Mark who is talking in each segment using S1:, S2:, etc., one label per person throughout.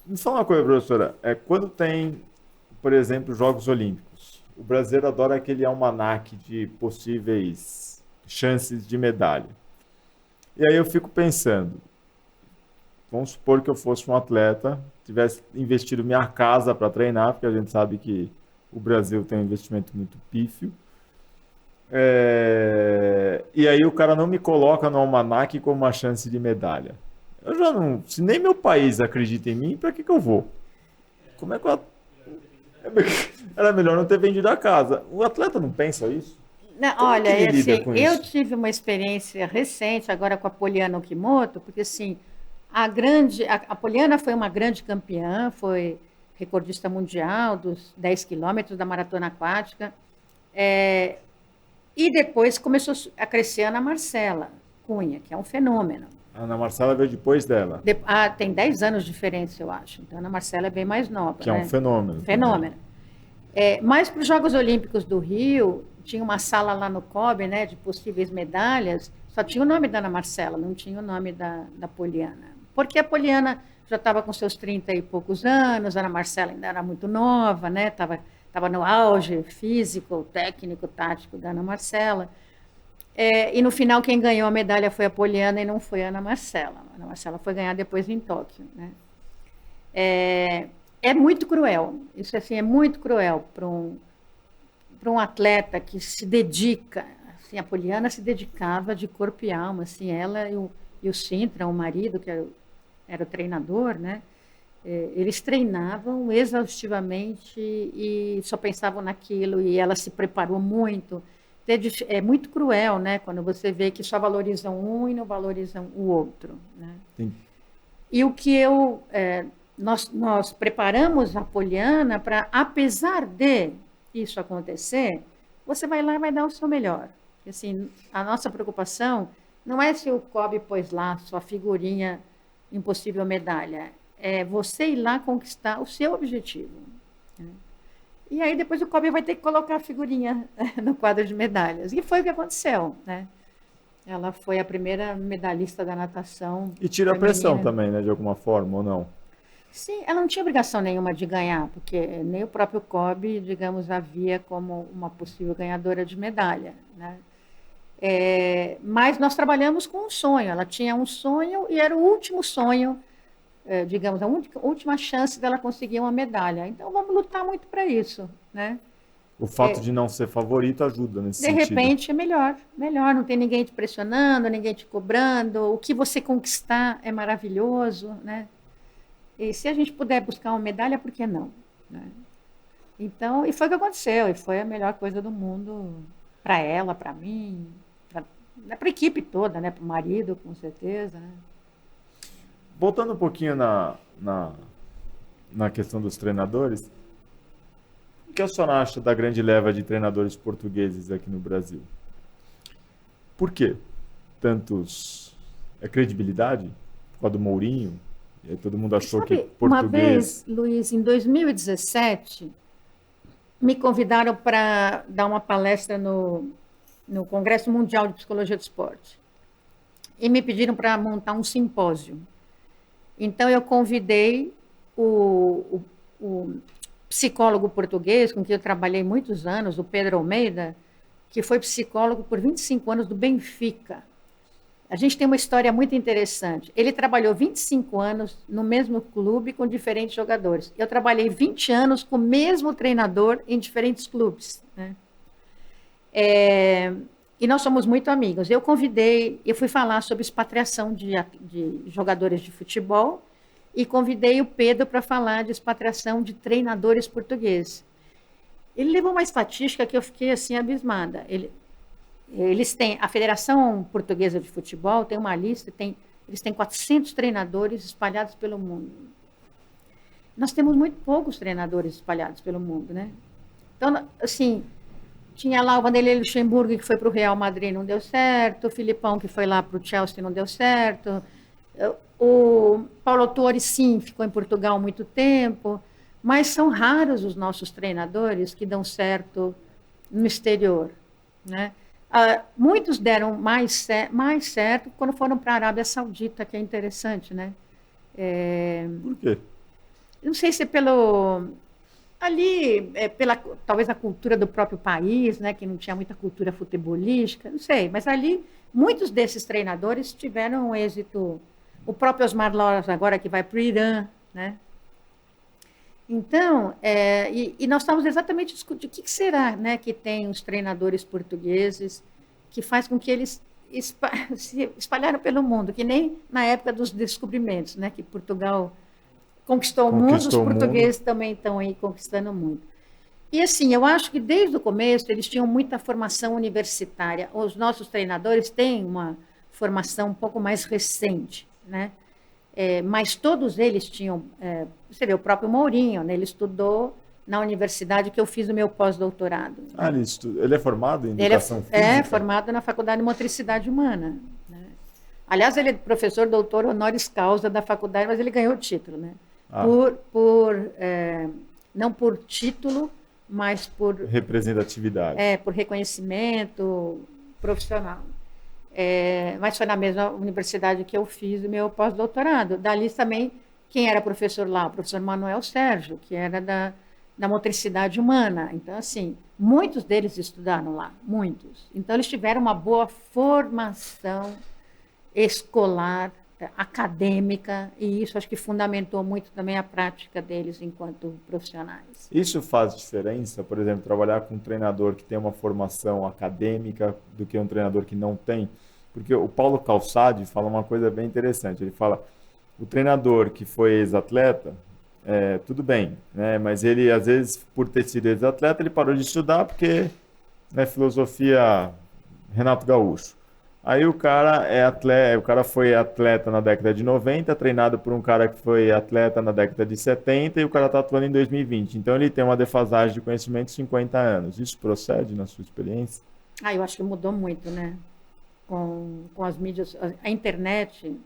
S1: Me fala uma coisa, professora. Quando tem, por exemplo, Jogos Olímpicos, o brasileiro adora aquele almanaque de possíveis chances de medalha. E aí eu fico pensando, vamos supor que eu fosse um atleta, tivesse investido minha casa para treinar, porque a gente sabe que o Brasil tem um investimento muito pífio. E aí o cara não me coloca no almanaque como uma chance de medalha. Eu já não. Se nem meu país acredita em mim, para que eu vou? Como é que eu. Era melhor não ter vendido a casa. O atleta não pensa isso?
S2: Não,
S1: Como é
S2: olha,
S1: que ele lida
S2: assim,
S1: com
S2: eu
S1: isso?
S2: tive uma experiência recente agora com a Poliana Okimoto, porque assim, a Poliana foi uma grande campeã, foi recordista mundial dos 10 quilômetros da maratona aquática, é, e depois começou a crescer a Ana Marcela Cunha, que é um fenômeno.
S1: A Ana Marcela veio depois dela,
S2: Tem 10 anos de diferença, eu acho. Então, a Ana Marcela é bem mais nova,
S1: que é um
S2: né?
S1: fenômeno também.
S2: Fenômeno. Mas para os Jogos Olímpicos do Rio, tinha uma sala lá no COB, né, de possíveis medalhas, só tinha o nome da Ana Marcela, não tinha o nome da Poliana. Porque a Poliana já estava com seus 30 e poucos anos, a Ana Marcela ainda era muito nova, né? Tava no auge físico, técnico, tático da Ana Marcela. E no final, quem ganhou a medalha foi a Poliana e não foi a Ana Marcela. A Ana Marcela foi ganhar depois em Tóquio, né? É muito cruel. Isso assim é muito cruel para um atleta que se dedica. Assim, a Poliana se dedicava de corpo e alma. Assim, ela e o Sintra, o marido que era o treinador, né? Eles treinavam exaustivamente e só pensavam naquilo. E ela se preparou muito. É muito cruel, né? Quando você vê que só valorizam um e não valorizam o outro, né?
S1: Tem-
S2: E o que nós preparamos a Poliana para, apesar de isso acontecer, você vai lá e vai dar o seu melhor. Assim, a nossa preocupação não é se o COB pôs lá sua figurinha impossível medalha, é você ir lá conquistar o seu objetivo. Né? E aí depois o COB vai ter que colocar a figurinha no quadro de medalhas. E foi o que aconteceu, né? Ela foi a primeira medalhista da natação
S1: E tira a pressão
S2: feminina.
S1: também, né, de alguma forma, ou não?
S2: Sim, ela não tinha obrigação nenhuma de ganhar, porque nem o próprio COB, digamos, havia como uma possível ganhadora de medalha, né? Mas nós trabalhamos com um sonho. Ela tinha um sonho e era o último sonho, digamos, última chance dela conseguir uma medalha. Então vamos lutar muito para isso, né?
S1: O fato de não ser favorito ajuda nesse
S2: De
S1: sentido.
S2: repente é melhor, melhor. Não tem ninguém te pressionando, ninguém te cobrando. O que você conquistar é maravilhoso, né? E se a gente puder buscar uma medalha, por que não? Né? Então, e foi o que aconteceu, e foi a melhor coisa do mundo para ela, para mim, para a equipe toda, né? Para o marido, com certeza. Né?
S1: Voltando um pouquinho na questão dos treinadores, o que a senhora acha da grande leva de treinadores portugueses aqui no Brasil? Por quê? Tantos. É credibilidade? Por causa do Mourinho? E aí todo mundo achou que
S2: Sabe, uma vez,
S1: português.
S2: Luiz, em 2017, me convidaram para dar uma palestra no Congresso Mundial de Psicologia do Esporte. E me pediram para montar um simpósio. Então, eu convidei o psicólogo português, com quem eu trabalhei muitos anos, o Pedro Almeida, que foi psicólogo por 25 anos do Benfica. A gente tem uma história muito interessante. Ele trabalhou 25 anos no mesmo clube com diferentes jogadores. Eu trabalhei 20 anos com o mesmo treinador em diferentes clubes. Né? E nós somos muito amigos. Eu fui falar sobre expatriação de jogadores de futebol e convidei o Pedro para falar de expatriação de treinadores portugueses. Ele levou uma estatística que eu fiquei assim abismada. Eles têm, a Federação Portuguesa de Futebol tem uma lista, eles têm 400 treinadores espalhados pelo mundo. Nós temos muito poucos treinadores espalhados pelo mundo, né? Então, assim, tinha lá o Vanderlei Luxemburgo, que foi para o Real Madrid, não deu certo. O Filipão, que foi lá para o Chelsea, não deu certo. O Paulo Torres, sim, ficou em Portugal há muito tempo. Mas são raros os nossos treinadores que dão certo no exterior, né? Muitos deram mais certo quando foram para a Arábia Saudita, que é interessante, né?
S1: Por quê?
S2: não sei se é pelo ali, pela talvez a cultura do próprio país, né, que não tinha muita cultura futebolística, não sei, mas ali muitos desses treinadores tiveram um êxito. O próprio Osmar Loras agora que vai para o Irã, né? Então, e nós estávamos exatamente discutindo o que será, né, que tem os treinadores portugueses que faz com que eles se espalharam pelo mundo, que nem na época dos descobrimentos, né, que Portugal conquistou o mundo, os portugueses também estão aí conquistando muito. E assim, eu acho que desde o começo eles tinham muita formação universitária. Os nossos treinadores têm uma formação um pouco mais recente, né? Mas todos eles tinham, você vê, o próprio Mourinho, né? Ele estudou na universidade que eu fiz o meu pós-doutorado.
S1: Ah, né? Ele é formado em educação física?
S2: É formado na Faculdade de Motricidade Humana. Né? Aliás, ele é professor doutor honoris causa da faculdade, mas ele ganhou o título, né? Não por título, mas por
S1: representatividade.
S2: Por reconhecimento profissional. Mas foi na mesma universidade que eu fiz o meu pós-doutorado. Dali também, quem era professor lá? O professor Manuel Sérgio, que era da motricidade humana. Então, assim, muitos deles estudaram lá, muitos. Então, eles tiveram uma boa formação escolar, acadêmica, e isso acho que fundamentou muito também a prática deles enquanto profissionais.
S1: Isso faz diferença, por exemplo, trabalhar com um treinador que tem uma formação acadêmica do que um treinador que não tem? Porque o Paulo Calçade fala uma coisa bem interessante, ele fala, o treinador que foi ex-atleta, tudo bem, né? Mas ele, às vezes, por ter sido ex-atleta, ele parou de estudar porque, né, filosofia Renato Gaúcho. Aí o cara foi atleta na década de 90, treinado por um cara que foi atleta na década de 70 e o cara está atuando em 2020. Então ele tem uma defasagem de conhecimento de 50 anos. Isso procede na sua experiência?
S2: Eu acho que mudou muito, né? Com as mídias, a internet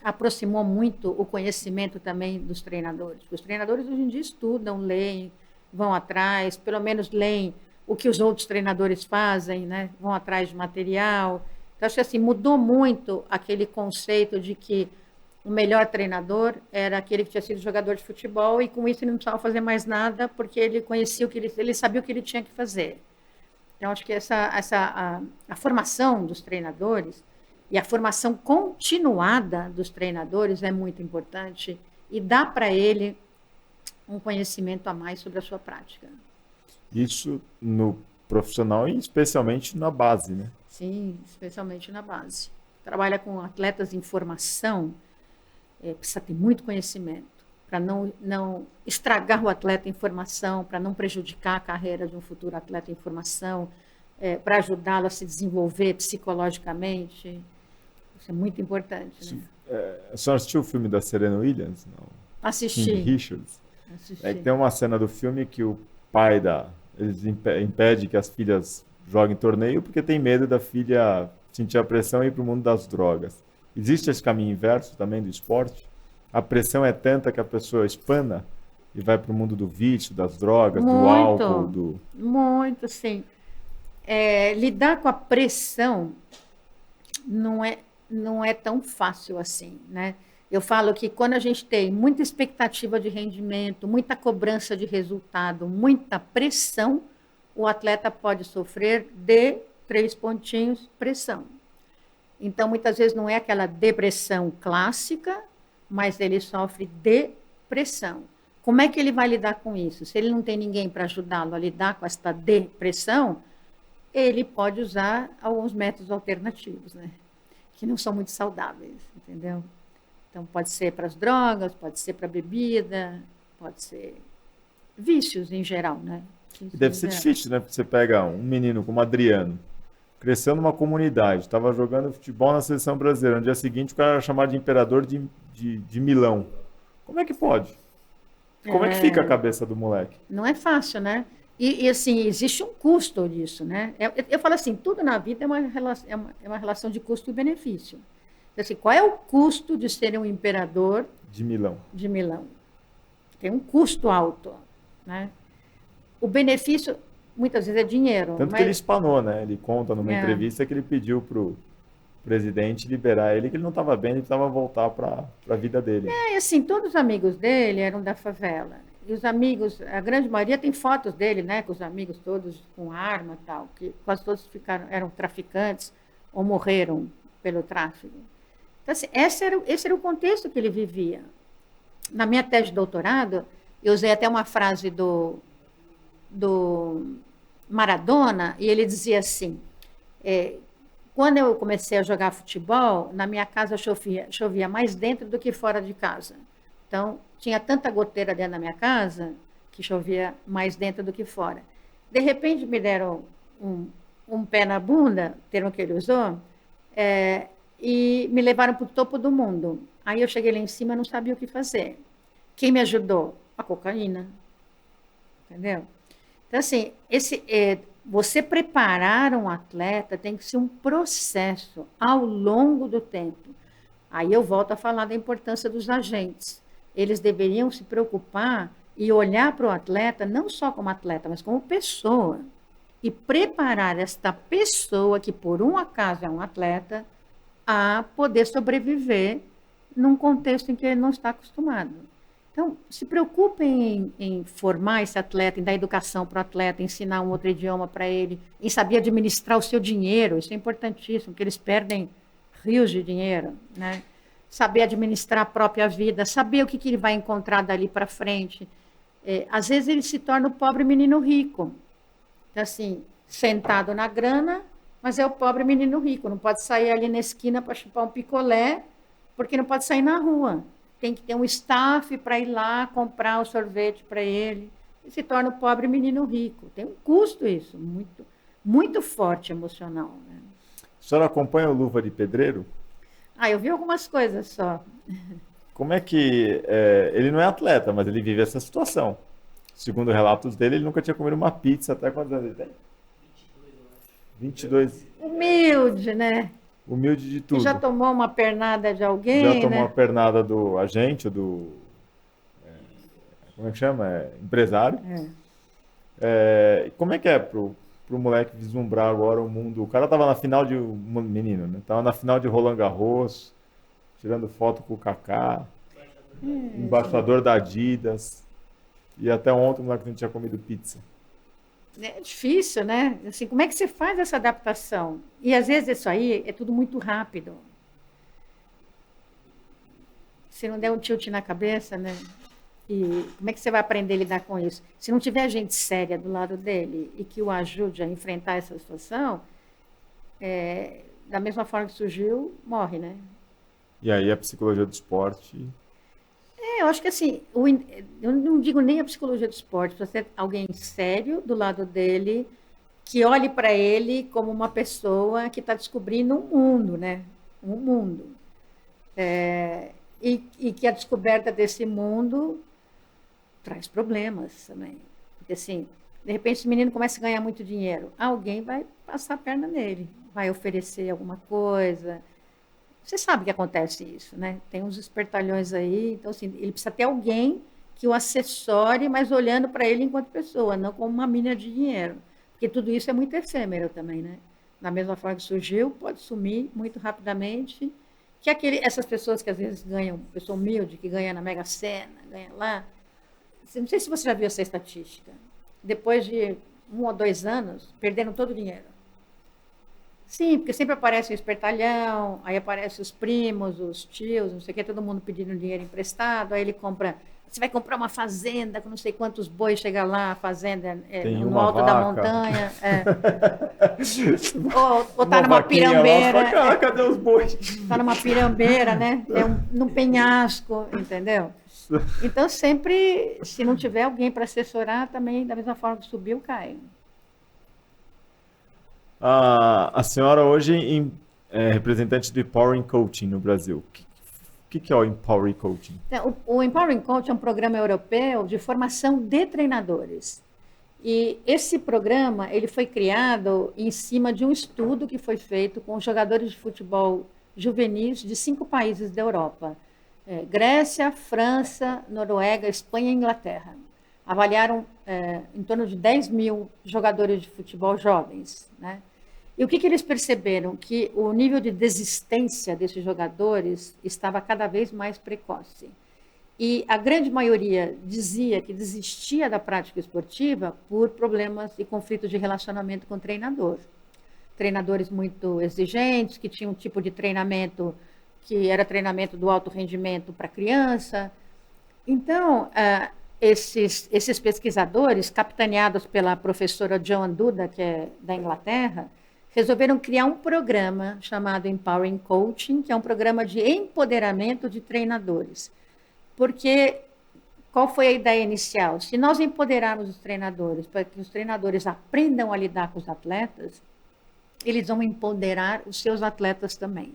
S2: aproximou muito o conhecimento também dos treinadores. Os treinadores hoje em dia estudam, leem, vão atrás, pelo menos leem o que os outros treinadores fazem, né? Vão atrás de material. Então, acho que assim, mudou muito aquele conceito de que o melhor treinador era aquele que tinha sido jogador de futebol e com isso ele não precisava fazer mais nada porque ele conhecia ele sabia o que ele tinha que fazer. Então, acho que a formação dos treinadores e a formação continuada dos treinadores é muito importante e dá para ele um conhecimento a mais sobre a sua prática.
S1: Isso no profissional e especialmente na base, né?
S2: Sim, especialmente na base. Trabalha com atletas em formação, precisa ter muito conhecimento para não estragar o atleta em formação, para não prejudicar a carreira de um futuro atleta em formação, para ajudá-lo a se desenvolver psicologicamente. Isso é muito importante. Né?
S1: A senhora assistiu o filme da Serena Williams? Não.
S2: Assisti.
S1: King Richards?
S2: Assisti.
S1: Tem uma cena do filme que o pai eles impede que as filhas joguem torneio porque tem medo da filha sentir a pressão e ir para o mundo das drogas. Existe esse caminho inverso também do esporte? A pressão é tanta que a pessoa espana e vai para o mundo do vício, das drogas, do álcool.
S2: Muito, sim. Lidar com a pressão não é tão fácil assim, né? Eu falo que quando a gente tem muita expectativa de rendimento, muita cobrança de resultado, muita pressão, o atleta pode sofrer de 3 pontinhos, pressão. Então, muitas vezes não é aquela depressão clássica, mas ele sofre depressão. Como é que ele vai lidar com isso? Se ele não tem ninguém para ajudá-lo a lidar com esta depressão, ele pode usar alguns métodos alternativos, né? Que não são muito saudáveis, entendeu? Então, pode ser para as drogas, pode ser para a bebida, pode ser vícios em geral, né?
S1: Deve ser difícil, né? Você pega um menino como Adriano, cresceu numa comunidade, estava jogando futebol na seleção brasileira. No dia seguinte, o cara era chamado de imperador de Milão. Como é que pode? Como é que fica a cabeça do moleque?
S2: Não é fácil, né? E assim, existe um custo disso, né? Eu falo assim, tudo na vida é uma relação de custo e benefício. Então, assim, qual é o custo de ser um imperador
S1: de Milão?
S2: De Milão. Tem um custo alto, né? O benefício, muitas vezes, é dinheiro.
S1: Tanto que ele espanou, né? Ele conta numa entrevista que ele pediu pro presidente liberar ele, que ele não estava bem, ele precisava voltar para a vida dele.
S2: E assim, todos os amigos dele eram da favela. E os amigos, a grande maioria tem fotos dele, né, com os amigos todos com arma e tal, que quase todos eram traficantes ou morreram pelo tráfico. Então, assim, esse era o contexto que ele vivia. Na minha tese de doutorado, eu usei até uma frase do Maradona, e ele dizia assim, quando eu comecei a jogar futebol, na minha casa chovia mais dentro do que fora de casa. Então, tinha tanta goteira dentro da minha casa que chovia mais dentro do que fora. De repente, me deram um pé na bunda, termo que ele usou, e me levaram para o topo do mundo. Aí eu cheguei lá em cima e não sabia o que fazer. Quem me ajudou? A cocaína. Entendeu? Então, assim, você preparar um atleta tem que ser um processo ao longo do tempo. Aí eu volto a falar da importância dos agentes. Eles deveriam se preocupar e olhar para o atleta, não só como atleta, mas como pessoa. E preparar esta pessoa, que por um acaso é um atleta, a poder sobreviver num contexto em que ele não está acostumado. Então, se preocupem em formar esse atleta, em dar educação para o atleta, ensinar um outro idioma para ele, em saber administrar o seu dinheiro, isso é importantíssimo, porque eles perdem rios de dinheiro, né? Saber administrar a própria vida, saber o que ele vai encontrar dali para frente. Às vezes ele se torna o pobre menino rico. Então, assim, sentado na grana, mas é o pobre menino rico, não pode sair ali na esquina para chupar um picolé, porque não pode sair na rua. Tem que ter um staff para ir lá comprar o sorvete para ele. E se torna o pobre menino rico. Tem um custo isso, muito, muito forte emocional. Né?
S1: A senhora acompanha o Luva de Pedreiro?
S2: Eu vi algumas coisas só.
S1: Como é que... ele não é atleta, mas ele vive essa situação. Segundo relatos dele, ele nunca tinha comido uma pizza. Até quantos anos ele tem? 22.
S2: Humilde, né?
S1: Humilde de tudo.
S2: E já tomou uma pernada de alguém,
S1: Já tomou
S2: né?
S1: uma pernada do agente, como é que chama? Empresário. Como é que é pro moleque vislumbrar agora o mundo? O cara tava na final de... menino, né? Tava na final de Roland Garros, tirando foto com o Kaká, embaixador da Adidas. E até ontem o moleque não tinha comido pizza.
S2: É difícil, né? Assim, como é que você faz essa adaptação? E às vezes isso aí é tudo muito rápido. Se não der um tilt na cabeça, né? E como é que você vai aprender a lidar com isso? Se não tiver gente séria do lado dele e que o ajude a enfrentar essa situação, da mesma forma que surgiu, morre, né?
S1: E aí a psicologia do esporte...
S2: Eu acho que assim, eu não digo nem a psicologia do esporte, precisa ser alguém sério do lado dele, que olhe para ele como uma pessoa que está descobrindo um mundo, né? Um mundo. E que a descoberta desse mundo traz problemas também. Porque assim, de repente esse menino começa a ganhar muito dinheiro, alguém vai passar a perna nele, vai oferecer alguma coisa. Você sabe que acontece isso, né? Tem uns espertalhões aí, então assim, ele precisa ter alguém que o assessore, mas olhando para ele enquanto pessoa, não como uma mina de dinheiro. Porque tudo isso é muito efêmero também, né? Da mesma forma que surgiu, pode sumir muito rapidamente. Que essas pessoas que às vezes ganham, pessoa humilde, que ganha na Mega Sena, ganha lá. Não sei se você já viu essa estatística. Depois de 1 ou 2 anos, perderam todo o dinheiro. Sim, porque sempre aparece o espertalhão, aí aparecem os primos, os tios, não sei o que, todo mundo pedindo dinheiro emprestado, aí ele compra, você vai comprar uma fazenda com não sei quantos bois, chega lá, a fazenda no alto da montanha. Ou tá numa pirambeira.
S1: Cara, cadê os bois?
S2: Tá numa pirambeira, né? Num penhasco, entendeu? Então sempre, se não tiver alguém para assessorar, também da mesma forma que subiu, cai.
S1: A senhora hoje é representante do Empowering Coaching no Brasil. O que é o Empowering Coaching?
S2: Então, o Empowering Coaching é um programa europeu de formação de treinadores. E esse programa ele foi criado em cima de um estudo que foi feito com jogadores de futebol juvenis de 5 países da Europa. Grécia, França, Noruega, Espanha e Inglaterra. Avaliaram em torno de 10 mil jogadores de futebol jovens, né? E o que eles perceberam? Que o nível de desistência desses jogadores estava cada vez mais precoce. E a grande maioria dizia que desistia da prática esportiva por problemas e conflitos de relacionamento com o treinador. Treinadores muito exigentes, que tinham um tipo de treinamento que era treinamento do alto rendimento para criança. Então, esses pesquisadores, capitaneados pela professora Joan Duda, que é da Inglaterra, resolveram criar um programa chamado Empowering Coaching, que é um programa de empoderamento de treinadores. Porque qual foi a ideia inicial? Se nós empoderarmos os treinadores para que os treinadores aprendam a lidar com os atletas, eles vão empoderar os seus atletas também.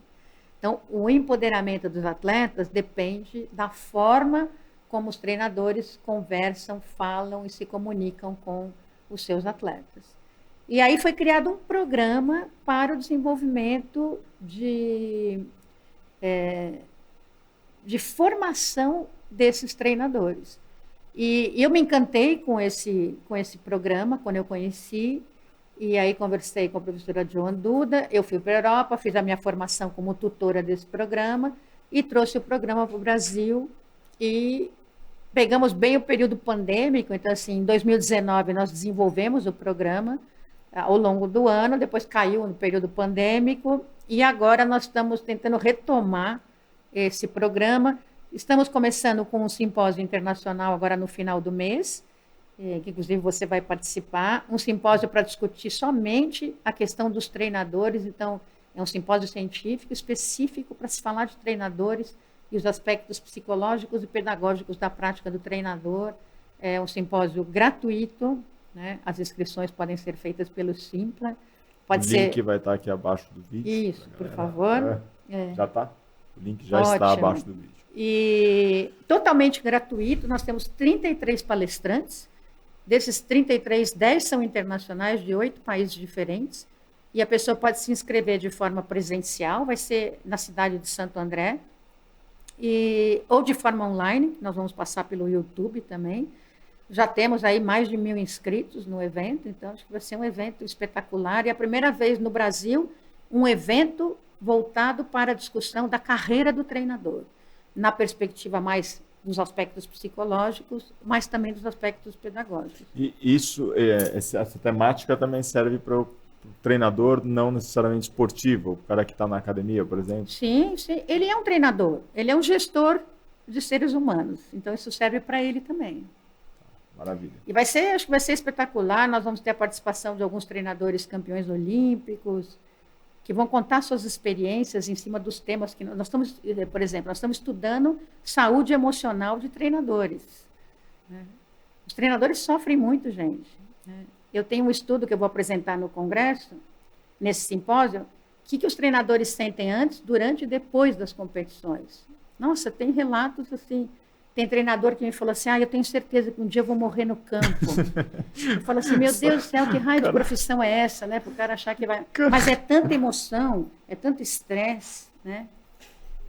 S2: Então, o empoderamento dos atletas depende da forma como os treinadores conversam, falam e se comunicam com os seus atletas. E aí foi criado um programa para o desenvolvimento de formação desses treinadores. E eu me encantei com esse programa, quando eu conheci, e aí conversei com a professora Joan Duda, eu fui para a Europa, fiz a minha formação como tutora desse programa, e trouxe o programa para o Brasil, e pegamos bem o período pandêmico, então assim, em 2019 nós desenvolvemos o programa ao longo do ano, depois caiu no período pandêmico, e agora nós estamos tentando retomar esse programa. Estamos começando com um simpósio internacional agora no final do mês, que inclusive você vai participar, um simpósio para discutir somente a questão dos treinadores, então é um simpósio científico específico para se falar de treinadores e os aspectos psicológicos e pedagógicos da prática do treinador. É um simpósio gratuito, né? As inscrições podem ser feitas pelo Simpla.
S1: O link vai estar aqui abaixo do vídeo.
S2: Isso, por favor.
S1: Já está? O link já está abaixo do vídeo.
S2: E totalmente gratuito, nós temos 33 palestrantes, desses 33, 10 são internacionais, de 8 países diferentes, e a pessoa pode se inscrever de forma presencial, vai ser na cidade de Santo André, ou de forma online, nós vamos passar pelo YouTube também. Já temos aí mais de 1.000 inscritos no evento, então acho que vai ser um evento espetacular, e a primeira vez no Brasil, um evento voltado para a discussão da carreira do treinador, na perspectiva mais dos aspectos psicológicos, mas também dos aspectos pedagógicos.
S1: E essa temática também serve para o treinador não necessariamente esportivo, o cara que está na academia, por exemplo?
S2: Sim, ele é um treinador, ele é um gestor de seres humanos, então isso serve para ele também.
S1: Maravilha.
S2: E acho que vai ser espetacular, nós vamos ter a participação de alguns treinadores campeões olímpicos, que vão contar suas experiências em cima dos temas que nós estamos, por exemplo, nós estamos estudando saúde emocional de treinadores. Né? Os treinadores sofrem muito, gente. Né? Eu tenho um estudo que eu vou apresentar no congresso, nesse simpósio, o que os treinadores sentem antes, durante e depois das competições. Nossa, tem relatos assim. Tem treinador que me falou assim, eu tenho certeza que um dia eu vou morrer no campo. Eu falo assim, meu Deus do céu, que raio de profissão é essa, né? Para o cara achar que vai... Mas é tanta emoção, é tanto estresse, né?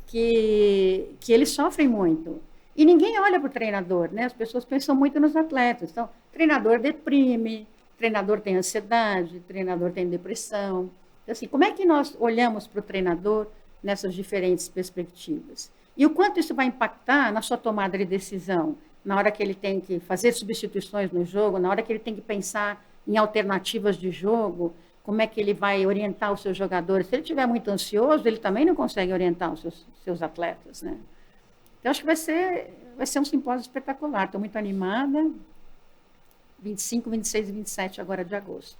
S2: Que eles sofrem muito. E ninguém olha para o treinador, né? As pessoas pensam muito nos atletas. Então, treinador deprime, treinador tem ansiedade, treinador tem depressão. Então, assim, como é que nós olhamos para o treinador nessas diferentes perspectivas? E o quanto isso vai impactar na sua tomada de decisão, na hora que ele tem que fazer substituições no jogo, na hora que ele tem que pensar em alternativas de jogo, como é que ele vai orientar os seus jogadores. Se ele estiver muito ansioso, ele também não consegue orientar os seus atletas, né? Então, acho que vai ser um simpósio espetacular. Estou muito animada. 25, 26 e 27 agora de agosto.